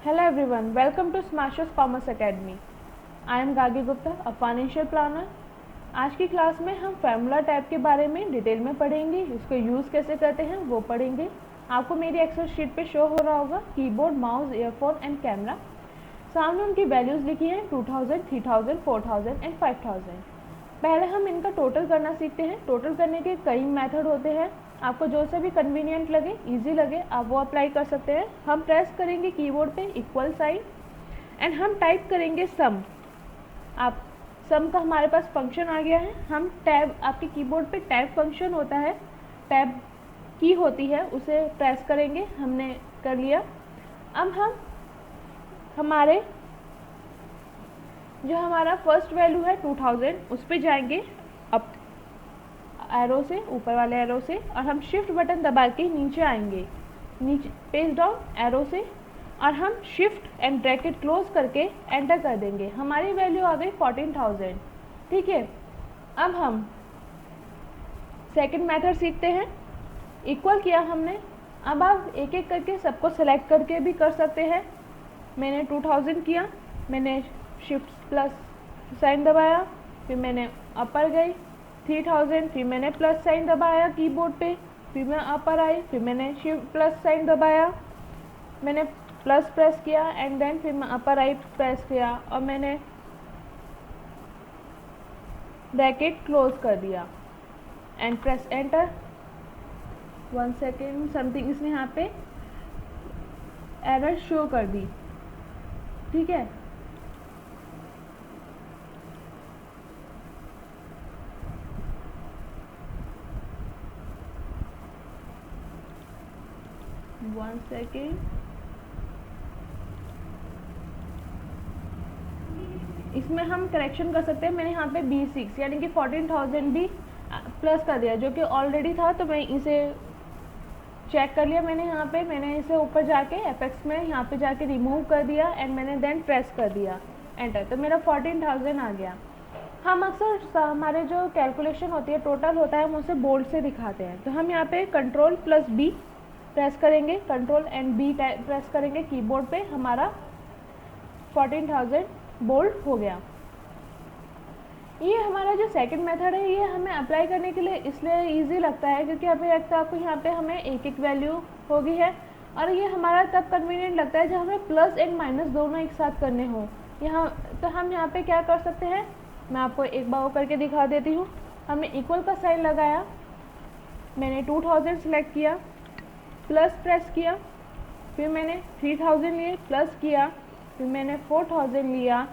Hello everyone, welcome to Smashers Commerce Academy. I am Gagi Gupta, a financial planner. आज की class में हम formula tab के बारे में डिटेल में पढ़ेंगे, इसको यूज़ कैसे करते हैं वो पढ़ेंगे। आपको मेरी एक्सेल शीट पे शो हो रहा होगा keyboard, mouse, earphone and camera. सामने उनकी वैल्यूज़ लिखी हैं 2000, 3000, 4000 एंड 5000। पहले हम इनका टोटल करना सीखते हैं। टोटल करने के कई मेथड होते हैं, आपको जो से भी कन्वीनियंट लगे, इजी लगे, आप वो अप्लाई कर सकते हैं। हम प्रेस करेंगे कीबोर्ड पे इक्वल साइन एंड हम टाइप करेंगे सम। आप सम का हमारे पास फंक्शन आ गया है। हम टैब, आपके कीबोर्ड पे टैब फंक्शन होता है, टैब की होती है, उसे प्रेस करेंगे। हमने कर लिया। अब हम हमारे जो हमारा फर्स्ट वैल्यू है 2000 उस पर जाएंगे अप एरो से, ऊपर वाले एरो से, और हम शिफ्ट बटन दबा के नीचे आएंगे, नीचे पेज डाउन एरो से, और हम शिफ्ट एंड ब्रैकेट क्लोज करके एंटर कर देंगे। हमारी वैल्यू आ गई 14000। ठीक है, अब हम सेकंड मेथड सीखते हैं। इक्वल किया हमने, अब आप एक एक करके सबको सेलेक्ट करके भी कर सकते हैं। मैंने 2000 किया, मैंने शिफ्ट प्लस साइन दबाया, फिर मैंने अपर गई 3000, फिर मैंने प्लस साइन दबाया कीबोर्ड पे, फिर मैं अपर आई, फिर मैंने शिफ्ट प्लस साइन दबाया, मैंने प्लस प्रेस किया एंड देन फिर मैं अपर आई प्रेस किया और मैंने ब्रैकेट क्लोज कर दिया and press enter. 1 second, something इसने यहाँ पे एरर शो कर दी। ठीक है, वन सेकेंड, इसमें हम करेक्शन कर सकते हैं। मैंने यहाँ पे B6 यानी कि 14000 भी प्लस कर दिया, जो कि ऑलरेडी था, तो मैं इसे चेक कर लिया। मैंने इसे ऊपर जाके एपेक्स में यहाँ पे जाके रिमूव कर दिया एंड मैंने देन प्रेस कर दिया एंटर, तो मेरा 14000 आ गया। हम अक्सर हमारे जो कैलकुलेशन होती है, टोटल होता है, हम उसे बोल्ड से दिखाते हैं। तो हम यहाँ पे कंट्रोल प्लस B प्रेस करेंगे, कंट्रोल एंड B प्रेस करेंगे कीबोर्ड पे, हमारा 14000 बोल्ड हो गया। ये हमारा जो सेकंड मेथड है, ये हमें अप्लाई करने के लिए इसलिए इजी लगता है क्योंकि हमें लगता है आपको यहाँ पे हमें एक एक वैल्यू होगी है, और ये हमारा तब कन्वीनियंट लगता है जब हमें प्लस एंड माइनस दोनों एक साथ करने हो। यहाँ तो हम यहाँ पे क्या कर सकते हैं, मैं आपको एक बार करके दिखा देती हूँ। हमने इक्वल का साइन लगाया, मैंने 2000 सेलेक्ट किया, प्लस प्रेस किया, फिर मैंने 3000 लिए, प्लस किया, फिर मैंने 4000 लिया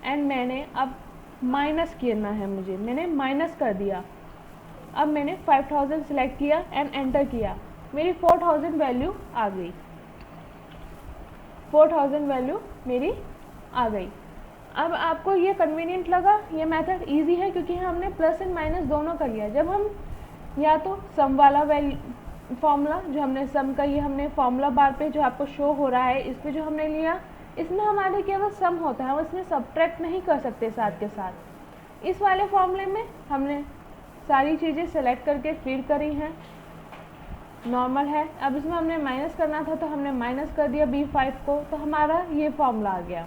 एंड मैंने अब माइनस करना है मुझे, मैंने माइनस कर दिया। अब मैंने 5000 सेलेक्ट किया एंड एंटर किया, मेरी 4000 वैल्यू आ गई। 4000 वैल्यू मेरी आ गई। अब आपको ये कन्वीनियंट लगा, ये मेथड इजी है क्योंकि हमने प्लस एंड माइनस दोनों कर लिया। जब हम या तो सम वाला वैल्यू फॉर्मूला जो हमने सम का, ये हमने फॉर्मूला बार पे जो आपको शो हो रहा है, इस पे जो हमने लिया, इसमें हमारे केवल सम होता है, हम इसमें सब्ट्रैक्ट नहीं कर सकते साथ के साथ। इस वाले फॉर्मूले में हमने सारी चीज़ें सेलेक्ट करके फिर करी हैं, नॉर्मल है। अब इसमें हमने माइनस करना था तो हमने माइनस कर दिया B5 को, तो हमारा ये फॉर्मूला आ गया।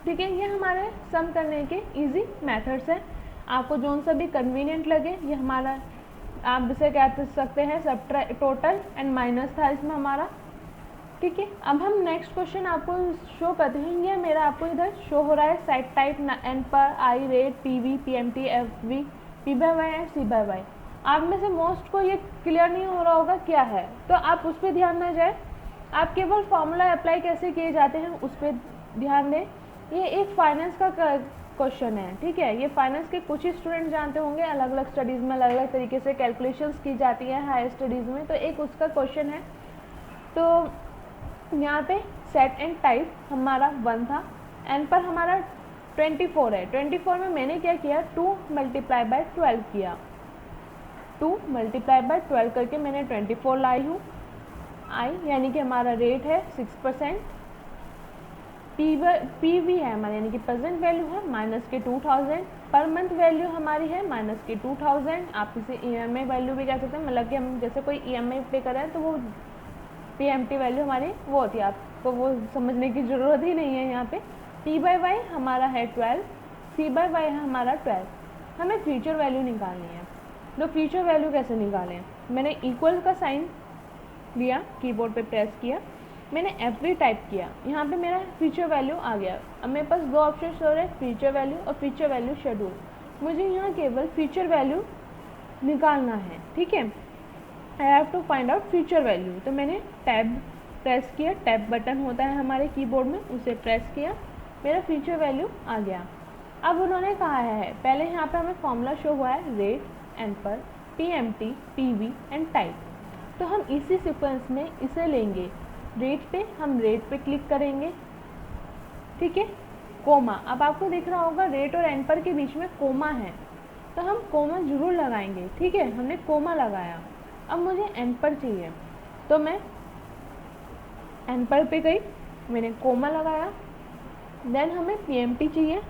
ठीक है, ये हमारे सम करने के इजी मेथड्स हैं। आपको जो सा भी कन्वीनियंट लगे, ये हमारा, आप इसे कह सकते हैं सब्ट्रैक्ट, टोटल एंड माइनस था इसमें हमारा। ठीक है, अब हम नेक्स्ट क्वेश्चन आपको शो करते हैं। ये मेरा आपको इधर शो हो रहा है साइट टाइप, एन पर, आई rate, PV, PMT, FV, P/Y and C/Y। आप में से मोस्ट को ये क्लियर नहीं हो रहा होगा क्या है, तो आप उस पर ध्यान ना जाए, आप केवल फॉर्मूला अप्लाई कैसे किए जाते हैं उस पर ध्यान दें। ये एक फाइनेंस का क्वेश्चन है। ठीक है, ये फाइनेंस के कुछ ही स्टूडेंट जानते होंगे, अलग अलग स्टडीज़ में अलग अलग तरीके से कैलकुलेशंस की जाती है हायर स्टडीज़ में, तो एक उसका क्वेश्चन है। तो यहाँ पे सेट एंड टाइप हमारा 1 था, एन पर हमारा 24 है। 24 में मैंने क्या किया, 2 × 12 किया, 2 × 12 करके मैंने 24 लाई हूँ। आई यानी कि हमारा रेट है 6%, PV है हमारे यानी कि प्रेजेंट वैल्यू है माइनस के 2000, पर मंथ वैल्यू हमारी है माइनस के 2000। आप इसे EMI वैल्यू भी कह सकते हैं, मतलब कि हम जैसे कोई EMI पे कर रहे हैं तो वो PMT वैल्यू हमारी वो होती है, आपको वो समझने की ज़रूरत ही नहीं है। यहाँ पे P/Y हमारा है 12, C/Y है हमारा 12। हमें फ्यूचर वैल्यू निकालनी है। तो फ्यूचर वैल्यू कैसे निकालें? मैंने इक्वल का साइन लिया, कीबोर्ड पे प्रेस किया, मैंने F3 टाइप किया, यहाँ पे मेरा फ्यूचर वैल्यू आ गया। अब मेरे पास दो ऑप्शन हो रहे हैं, फ्यूचर वैल्यू और फ्यूचर वैल्यू शेड्यूल। मुझे यहाँ केवल फ्यूचर वैल्यू निकालना है, ठीक है। I have to find out future value. तो मैंने टैब प्रेस किया, टैब बटन होता है हमारे कीबोर्ड में, उसे प्रेस किया, मेरा फ्यूचर वैल्यू आ गया। अब उन्होंने कहा है, पहले यहाँ पे हमें फॉर्मूला शो हुआ है rate, NPER, PMT, PV and type. तो हम इसी सीक्वेंस में इसे लेंगे। रेट पे हम रेट पे क्लिक करेंगे, ठीक है। कोमा, अब आपको दिख रहा होगा रेट और एनपर के बीच में कोमा है, तो हम कोमा जरूर लगाएंगे, ठीक है। हमने कोमा लगाया। अब मुझे एनपर चाहिए, तो मैं एनपर पे गई, मैंने कोमा लगाया। देन हमें PMT चाहिए,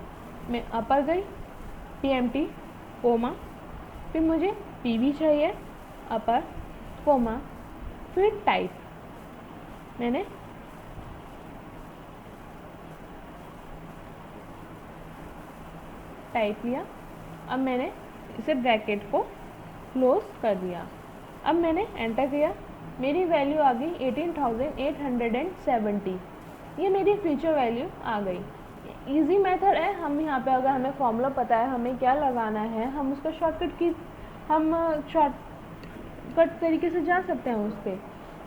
मैं अपर गई, PMT कोमा, फिर मुझे PV चाहिए, अपर कोमा, फिर टाइप, मैंने टाइप लिया। अब मैंने इसे ब्रैकेट को क्लोज कर दिया। अब मैंने एंटर किया, मेरी वैल्यू आ गई 18,870। ये मेरी फ्यूचर वैल्यू आ गई। इजी मेथड है। हम यहाँ पे अगर हमें फॉर्मूला पता है हमें क्या लगाना है, हम उसका शॉर्टकट तरीके से जा सकते हैं उस पर।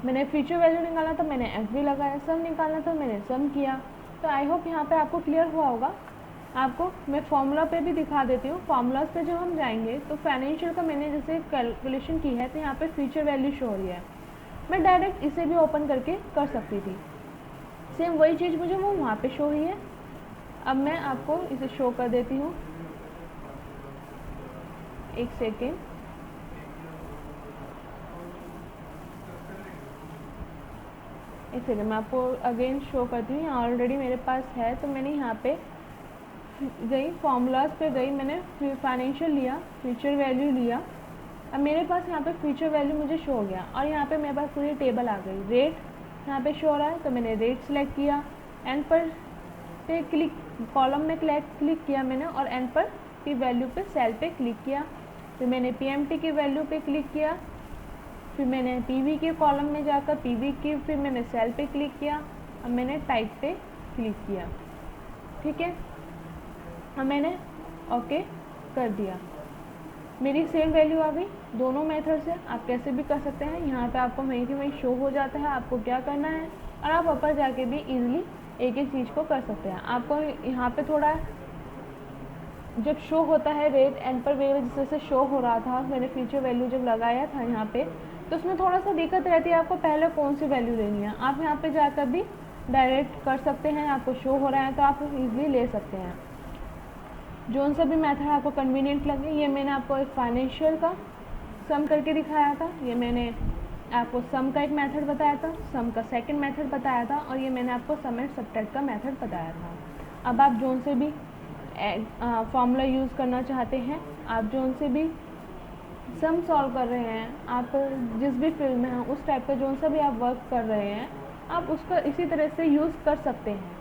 मैंने फ्यूचर वैल्यू निकाला तो मैंने FV लगाया, सम निकालना तो मैंने सम किया। तो आई होप यहाँ पे आपको क्लियर हुआ होगा। आपको मैं फॉर्मूला पे भी दिखा देती हूँ। फार्मूलाज पे जब हम जाएंगे तो फाइनेंशियल का मैंने जैसे कैलकुलेशन की है, तो यहाँ पे फ्यूचर वैल्यू शो हो रही है। मैं डायरेक्ट इसे भी ओपन करके कर सकती थी, सेम वही चीज़ मुझे वो वहाँ पे शो हुई है। अब मैं आपको इसे शो कर देती हूँ, एक सेकेंड। मैं आपको अगेन शो करती हूँ। यहाँ ऑलरेडी मेरे पास है, तो मैंने यहाँ पे गई, फार्मूलाज पे गई, मैंने फाइनेंशियल लिया, फ्यूचर वैल्यू लिया। अब मेरे पास यहाँ पे फ्यूचर वैल्यू मुझे शो हो गया और यहाँ पे मेरे पास पूरी टेबल आ गई। रेट यहाँ पे शो हो रहा है, तो मैंने रेट सेलेक्ट किया, एंड पर पे क्लिक, कॉलम में क्लिक किया मैंने, और एंड पर की वैल्यू पे सेल पे क्लिक किया। फिर मैंने PMT की वैल्यू पे क्लिक किया, फिर मैंने PV के कॉलम में जाकर PV की, फिर मैंने सेल पे क्लिक किया। अब मैंने टाइप पे क्लिक किया, ठीक है। अब मैंने ओके कर दिया, मेरी सेम वैल्यू आ गई। दोनों मेथड से आप कैसे भी कर सकते हैं। यहाँ पे आपको वहीं की वहीं शो हो जाता है आपको क्या करना है, और आप ऊपर जाके भी इजीली एक एक चीज़ को कर सकते हैं। आपको यहाँ पे थोड़ा जब शो होता है रेट एंड पर वैल्यू जैसे शो हो रहा था, मैंने फ्यूचर वैल्यू जब लगाया था यहाँ पे, तो उसमें थोड़ा सा दिक्कत रहती है आपको पहले कौन सी वैल्यू लेनी है। आप यहाँ पे जाकर भी डायरेक्ट कर सकते हैं, आपको शो हो रहा है तो आप इजीली ले सकते हैं। जो सा भी मेथड आपको कन्वीनियंट लगे। ये मैंने आपको एक फाइनेंशियल का सम करके दिखाया था, ये मैंने आपको सम का एक मेथड बताया था, सम का सेकंड मेथड बताया था, और ये मैंने आपको सम एंड सबट्रैक्ट का मेथड बताया था। अब आप जोन से भी फॉर्मूला यूज़ करना चाहते हैं, आप जोन से भी सम सॉल्व कर रहे हैं, आप जिस भी फील्ड में हैं उस टाइप का जोन सा भी आप वर्क कर रहे हैं, आप उसका इसी तरह से यूज़ कर सकते हैं।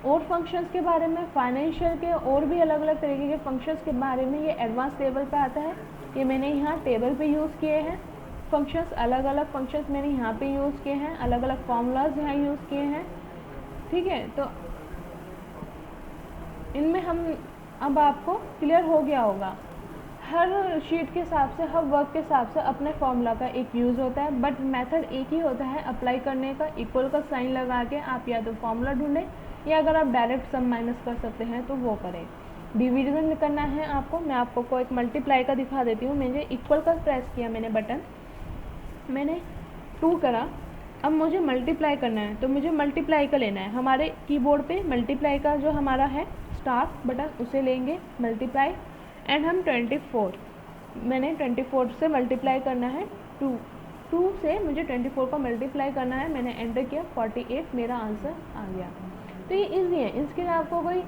और फंक्शंस के बारे में, फाइनेंशियल के और भी अलग अलग तरीके के फंक्शंस के बारे में ये एडवांस लेवल पे आता है। ये मैंने यहाँ टेबल पे यूज़ किए हैं फंक्शंस, अलग अलग फंक्शंस मैंने यहाँ पे यूज़ किए हैं, अलग अलग फार्मूलाज यहाँ यूज़ किए हैं, ठीक है। तो इनमें हम अब आपको क्लियर हो गया होगा। हर शीट के हिसाब से, हर वर्क के हिसाब से अपने फॉर्मूला का एक यूज़ होता है, बट मेथड एक ही होता है अप्लाई करने का। इक्वल का साइन लगा के आप या तो फॉर्मूला ढूंढें, या अगर आप डायरेक्ट सम माइनस कर सकते हैं तो वो करें। डिवीजन करना है आपको, मैं आपको एक मल्टीप्लाई का दिखा देती हूँ। मैंने इक्वल का प्रेस किया, मैंने बटन, मैंने 2 करा, अब मुझे मल्टीप्लाई करना है, तो मुझे मल्टीप्लाई का लेना है। हमारे कीबोर्ड पे मल्टीप्लाई का जो हमारा है स्टार बटन, उसे लेंगे मल्टीप्लाई, एंड हम 24, मैंने 24 से मल्टीप्लाई करना है 2 से मुझे 24 को मल्टीप्लाई करना है। मैंने एंटर किया, 48 मेरा आंसर आ गया। तो ये इजी है, इसके लिए आपको कोई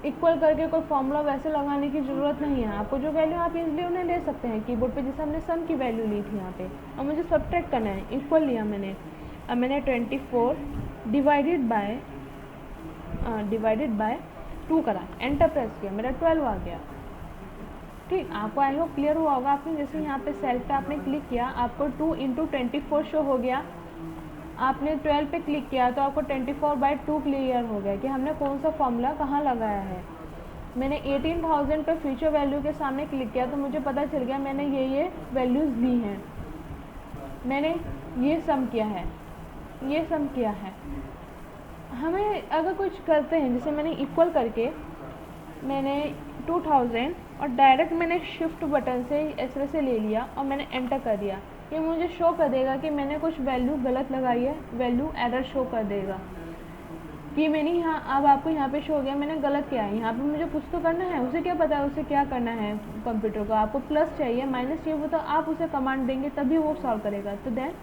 इक्वल करके कोई फॉर्मूला वैसे लगाने की ज़रूरत नहीं है। आपको जो वैल्यू आप इजीली उन्हें ले सकते हैं कीबोर्ड पे, जैसे हमने सम की वैल्यू ली थी यहाँ पे, और मुझे सब्ट्रैक्ट करना है, इक्वल लिया मैंने, अब मैंने 24 डिवाइडेड बाय 2 करा, एंटर प्रेस किया, मेरा 12 आ गया। ठीक, आपको आई होप क्लियर हुआ होगा। आपने जैसे यहाँ पे सेल पे आपने क्लिक किया, आपको 2 × 24 शो हो गया। आपने 12 पे क्लिक किया तो आपको 24/2 क्लियर हो गया कि हमने कौन सा फॉर्मूला कहाँ लगाया है। मैंने 18,000 पे फ्यूचर वैल्यू के सामने क्लिक किया तो मुझे पता चल गया मैंने ये वैल्यूज़ ली हैं, मैंने ये सम किया है, ये सम किया है। हमें अगर कुछ करते हैं, जैसे मैंने इक्वल करके मैंने 2000 और डायरेक्ट मैंने शिफ्ट बटन से इस तरह से ले लिया और मैंने एंटर कर दिया, ये मुझे शो कर देगा कि मैंने कुछ वैल्यू गलत लगाई है, वैल्यू एरर शो कर देगा कि मैंने यहाँ, अब आपको यहाँ पे शो हो गया मैंने गलत किया है। यहाँ पे मुझे कुछ तो करना है, उसे क्या पता है उसे क्या करना है कंप्यूटर को। आपको प्लस चाहिए, माइनस चाहिए, वो तो आप उसे कमांड देंगे तभी वो सॉल्व करेगा। तो देन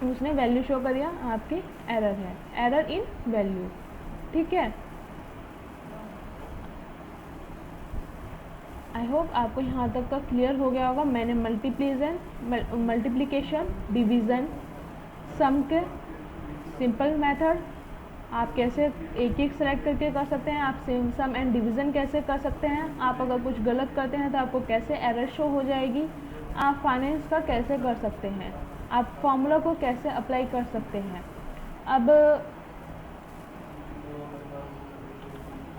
उसने वैल्यू शो कर दिया, आपकी एरर है, एरर इन वैल्यू। ठीक है, आई होप आपको यहाँ तक का क्लियर हो गया होगा। मैंने मल्टीप्लिकेशन, डिवीज़न, सम के सिंपल मेथड आप कैसे एक एक सेलेक्ट करके कर सकते हैं, आप सम एंड डिवीज़न कैसे कर सकते हैं, आप अगर कुछ गलत करते हैं तो आपको कैसे एरर शो हो जाएगी, आप फाइनेंस का कैसे कर सकते हैं, आप फॉर्मूला को कैसे अप्लाई कर सकते हैं। अब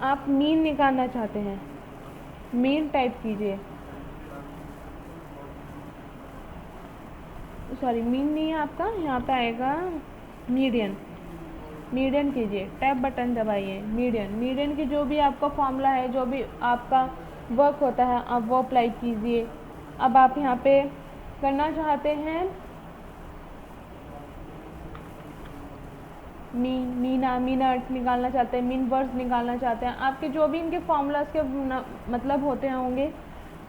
आप मीन निकालना चाहते हैं, मीन टाइप कीजिए, सॉरी मीन नहीं है आपका, यहाँ पे आएगा मीडियन, मीडियन कीजिए, टैब बटन दबाइए, मीडियन की जो भी आपका फॉर्मूला है, जो भी आपका वर्क होता है आप वो अप्लाई कीजिए। अब आप यहाँ पे करना चाहते हैं मीनट निकालना चाहते हैं, मीन वर्ड्स निकालना चाहते हैं, आपके जो भी इनके फॉर्मूलाज के मतलब होते होंगे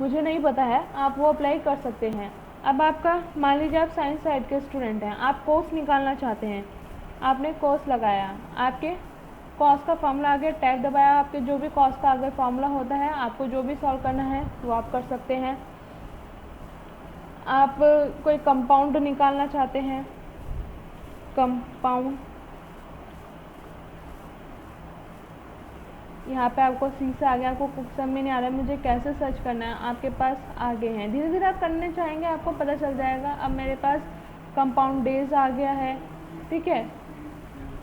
मुझे नहीं पता है, आप वो अप्लाई कर सकते हैं। अब आपका मान लीजिए आप साइंस साइड के स्टूडेंट हैं, आप कोस निकालना चाहते हैं, आपने कोस लगाया, आपके कॉस का फॉर्मूला आ गया, टैब दबाया, आपके जो भी कॉस का अगर फॉर्मूला होता है आपको जो भी सॉल्व करना है वो आप कर सकते हैं। आप कोई कंपाउंड निकालना चाहते हैं, कंपाउंड, यहाँ पे आपको सी से आगे, आपको कुछ समझ में नहीं आ रहा है मुझे कैसे सर्च करना है, आपके पास आगे हैं, धीरे धीरे आप करने चाहेंगे आपको पता चल जाएगा। अब मेरे पास कंपाउंड डेज आ गया है, ठीक है,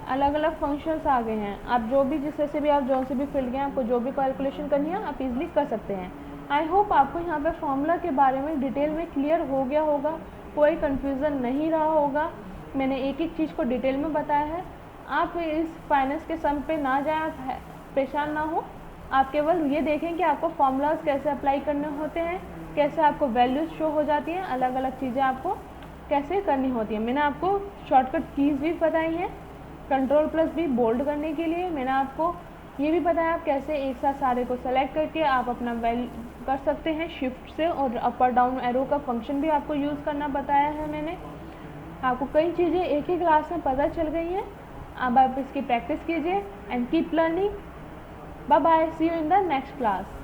अलग अलग फंक्शंस आ गए हैं। आप जो भी जिससे से भी आप जो से भी फील्ड गए आपको जो भी कैलकुलेशन करनी है आप इजीली कर सकते हैं। आई होप आपको यहाँ पे फॉर्मूला के बारे में डिटेल में क्लियर हो गया होगा, कोई कन्फ्यूज़न नहीं रहा होगा, मैंने एक एक चीज़ को डिटेल में बताया है। आप इस फाइनेंस के सम पे ना जाए, परेशान ना हो, आप केवल ये देखें कि आपको फॉर्मूलाज कैसे अप्लाई करने होते हैं, कैसे आपको वैल्यूज शो हो जाती हैं, अलग अलग चीज़ें आपको कैसे करनी होती है। मैंने आपको शॉर्टकट कीज़ भी बताई हैं, Ctrl+B बोल्ड करने के लिए। मैंने आपको ये भी बताया आप कैसे एक साथ सारे को सेलेक्ट करके आप अपना वैल्यू कर सकते हैं शिफ्ट से, और अपर डाउन एरो का फंक्शन भी आपको यूज़ करना बताया है। मैंने आपको कई चीज़ें एक ही क्लास में पता चल गई हैं। अब आप इसकी प्रैक्टिस कीजिए and keep learning. Bye bye, see you in the next class.